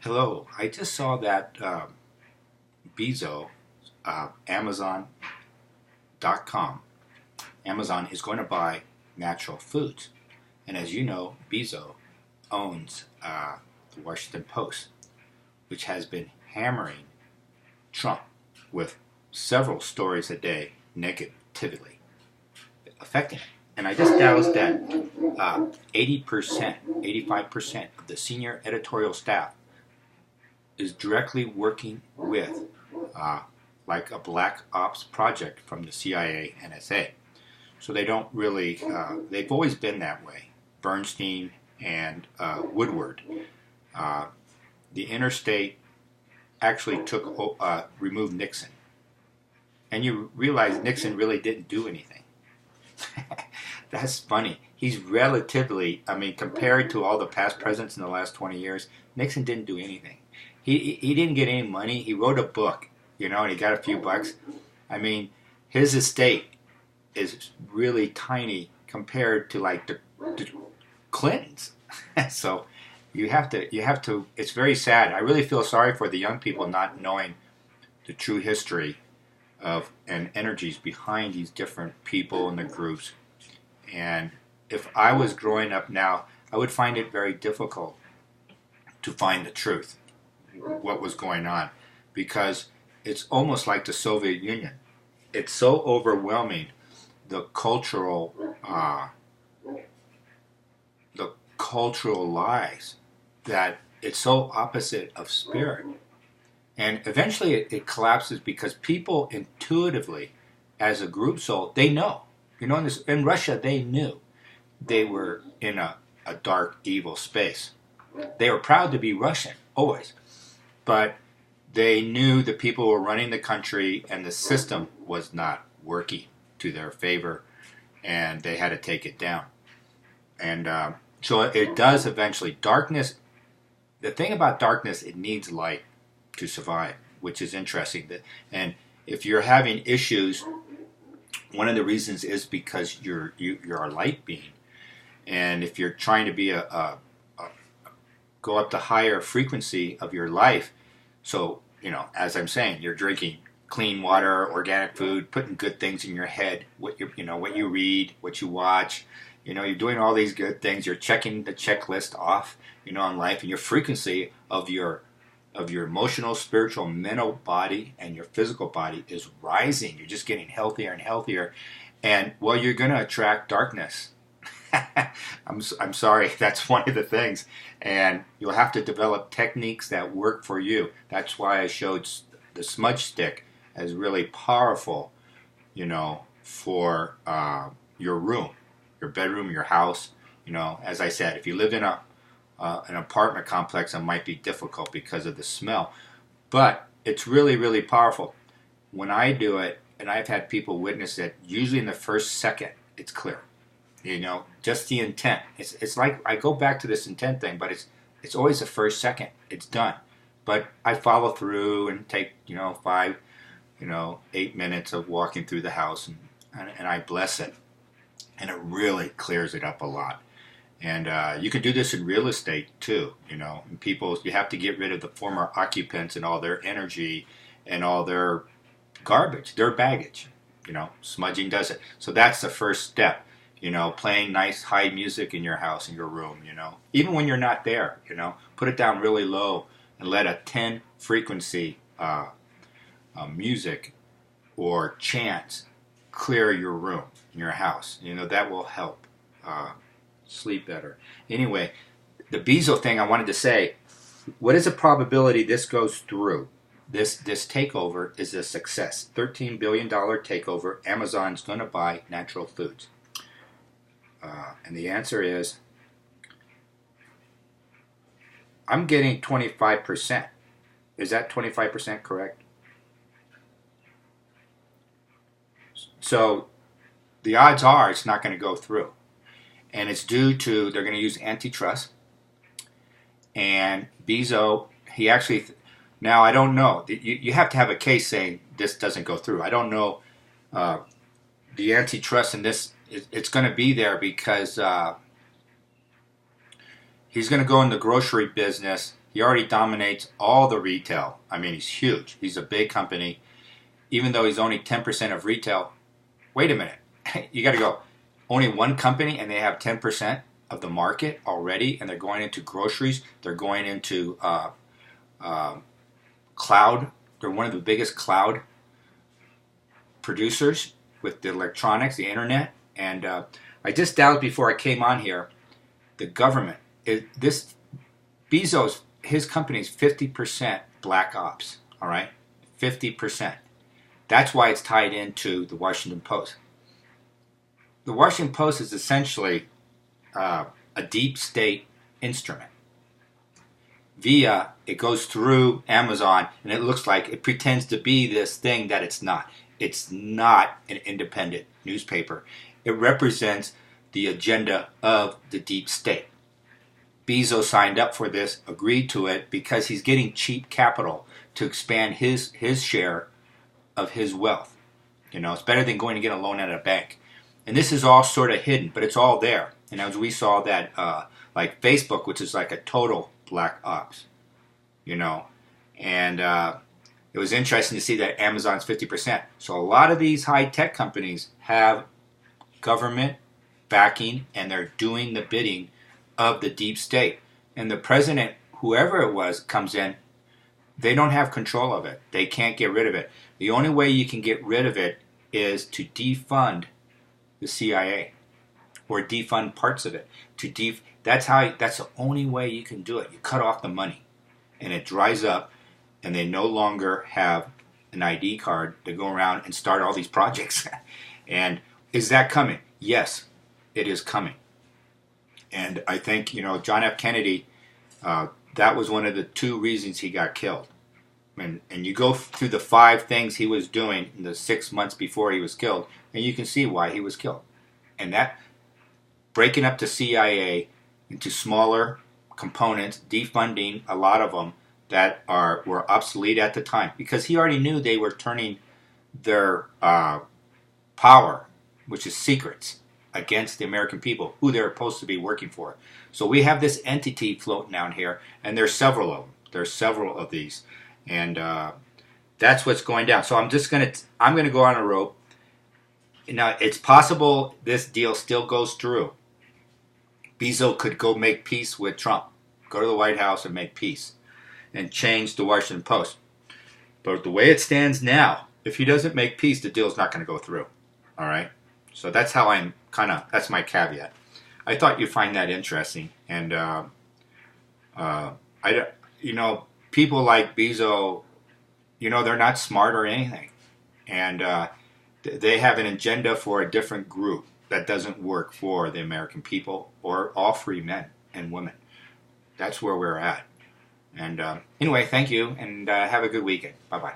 Hello, I just saw that Bezos, Amazon.com, Amazon is going to buy natural foods. And as you know, Bezos owns the Washington Post, which has been hammering Trump with several stories a day negatively affecting him. And I just doused that 80%, 85% of the senior editorial staff is directly working with like a black ops project from the CIA, NSA. So they don't really, they've always been that way. Bernstein and Woodward. The interstate actually removed Nixon. And you realize Nixon really didn't do anything. That's funny. He's relatively, compared to all the past presidents in the last 20 years, Nixon didn't do anything. He didn't get any money. He wrote a book, and he got a few bucks. His estate is really tiny compared to like the Clintons. So you have to, it's very sad. I really feel sorry for the young people not knowing the true history of and energies behind these different people and the groups. And if I was growing up now, I would find it very difficult to find the truth, what was going on, because it's almost like the Soviet Union. It's so overwhelming, the cultural lies, that it's so opposite of spirit. And eventually it collapses because people intuitively, as a group soul, they know. In Russia, they knew they were in a dark, evil space. They were proud to be Russian, always. But they knew the people were running the country and the system was not working to their favor, and they had to take it down. And so it does eventually. Darkness, the thing about darkness, it needs light to survive, which is interesting. And if you're having issues, one of the reasons is because you're a light being. And if you're trying to be go up the higher frequency of your life, so, as I'm saying, you're drinking clean water, organic food, putting good things in your head, what you read, what you watch, you're doing all these good things, you're checking the checklist off, on life, and your frequency of your emotional, spiritual, mental body and your physical body is rising. You're just getting healthier and healthier. And, well, you're going to attract darkness. I'm sorry, that's one of the things. And you'll have to develop techniques that work for you. That's why I showed the smudge stick as really powerful, for your room, your bedroom, your house. As I said, if you live in an apartment complex, it might be difficult because of the smell. But it's really, really powerful. When I do it, and I've had people witness it, usually in the first second, it's clear. Just the intent. It's like, I go back to this intent thing, but it's always the first second. It's done. But I follow through and take, 5, 8 minutes of walking through the house, and I bless it. And it really clears it up a lot. And you can do this in real estate too, And people, you have to get rid of the former occupants and all their energy and all their garbage, their baggage. Smudging does it. So that's the first step. Playing nice high music in your house, in your room, Even when you're not there, Put it down really low and let a 10 frequency music or chants clear your room in your house. That will help sleep better. Anyway, the Bezos thing I wanted to say, what is the probability this goes through? This takeover is a success. $13 billion takeover. Amazon's going to buy natural foods. And the answer is, I'm getting 25%. Is that 25% correct? So the odds are it's not going to go through. And it's due to, they're going to use antitrust. And Bezos, he actually, now I don't know. You have to have a case saying this doesn't go through. I don't know the antitrust in this. It's going to be there because he's going to go in the grocery business. He already dominates all the retail. I mean, he's huge. He's a big company. Even though he's only 10% of retail, wait a minute. You got to go, only one company and they have 10% of the market already, and they're going into groceries. They're going into cloud. They're one of the biggest cloud producers with the electronics, the internet. And I just doubted before I came on here, the government, this Bezos, his company is 50% black ops, all right? 50%. That's why it's tied into the Washington Post. The Washington Post is essentially a deep state instrument. It goes through Amazon, and it looks like it pretends to be this thing that it's not. It's not an independent newspaper. It represents the agenda of the deep state. Bezos signed up for this, agreed to it, because he's getting cheap capital to expand his share of his wealth. You know, it's better than going to get a loan at a bank. And this is all sort of hidden, but it's all there. And as we saw that, like Facebook, which is like a total black ops, you know. And it was interesting to see that Amazon's 50%. So a lot of these high-tech companies have government backing, and they're doing the bidding of the deep state. And the president, whoever it was, comes in, they don't have control of it. They can't get rid of it. The only way you can get rid of it is to defund the CIA or defund parts of it. That's the only way you can do it. You cut off the money, and it dries up, and they no longer have an ID card to go around and start all these projects. And is that coming? Yes, it is coming. And I think, you know, John F. Kennedy, that was one of the 2 reasons he got killed. And you go through the 5 things he was doing in the 6 months before he was killed, and you can see why he was killed. And that breaking up the CIA into smaller components, defunding a lot of them that were obsolete at the time, because he already knew they were turning their power, which is secrets, against the American people, who they're supposed to be working for. So we have this entity floating down here, and there's several of them. There's several of these, and that's what's going down. So I'm going to go on a rope. Now, it's possible this deal still goes through. Bezos could go make peace with Trump, go to the White House and make peace, and change the Washington Post. But the way it stands now, if he doesn't make peace, the deal's not going to go through. All right? So that's how that's my caveat. I thought you'd find that interesting. And, people like Bezos, they're not smart or anything. And they have an agenda for a different group that doesn't work for the American people or all free men and women. That's where we're at. And anyway, thank you, and have a good weekend. Bye-bye.